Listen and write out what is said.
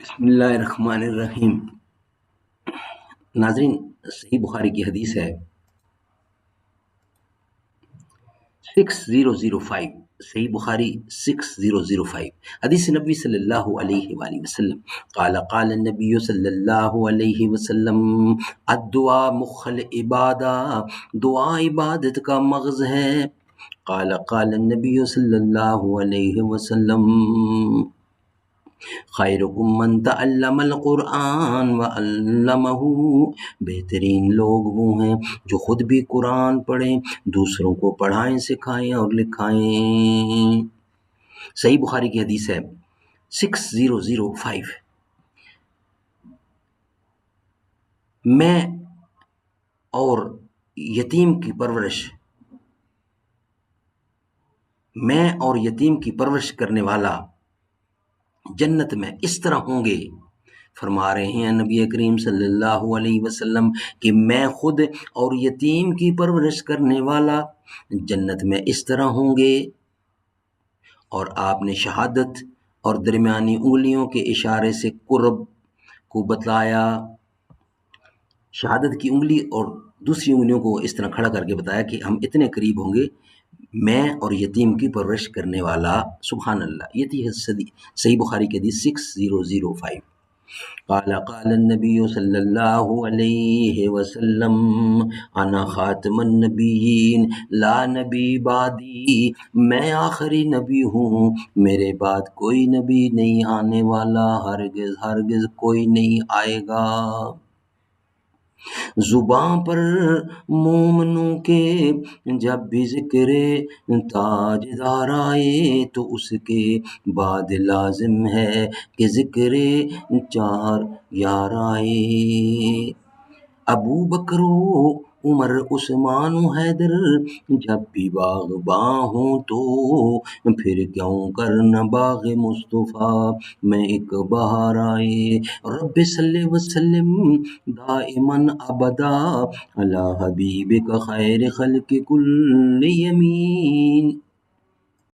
بسم اللہ الرحمن الرحیم۔ ناظرین، صحیح بخاری کی حدیث ہے 6005، صحیح بخاری 6005، حدیث نبی صلی اللہ علیہ وآلہ وسلم قال النبی صلی اللہ علیہ وسلم الدعاء مخ العبادہ، دعا عبادت کا مغز ہے۔ قال النبی صلی اللہ علیہ وسلم خیرکم من تعلم القرآن وعلمہ، بہترین لوگ وہ ہیں جو خود بھی قرآن پڑھیں، دوسروں کو پڑھائیں، سکھائیں اور لکھائیں۔ صحیح بخاری کی حدیث ہے 6005۔ میں اور یتیم کی پرورش کرنے والا جنت میں اس طرح ہوں گے۔ فرما رہے ہیں نبی کریم صلی اللہ علیہ وسلم کہ میں خود اور یتیم کی پرورش کرنے والا جنت میں اس طرح ہوں گے۔ اور آپ نے شہادت اور درمیانی انگلیوں کے اشارے سے قرب کو بتلایا، شہادت کی انگلی اور دوسری انگلیوں کو اس طرح کھڑا کر کے بتایا کہ ہم اتنے قریب ہوں گے، میں اور یتیم کی پرورش کرنے والا۔ سبحان اللہ، یہ تھی صحیح بخاری کی حدیث 6005۔ قال النبی صلی اللہ علیہ وسلم انا خاتم النبیین لا نبی بعدی، میں آخری نبی ہوں، میرے بعد کوئی نبی نہیں آنے والا، ہرگز کوئی نہیں آئے گا۔ زباں پر مومنوں کے جب بھی ذکر تاجدار آئے تو اس کے بعد لازم ہے کہ ذکر چار یار آئے۔ ابو بکر و عمر عثمان و حیدر جب بھی باغباں ہوں تو پھر کیوں کرنا باغ مصطفیٰ میں ایک بہار آئے۔ رب صلی وسلم دائماً ابدا علی حبیبک خیر خلق کل یمین۔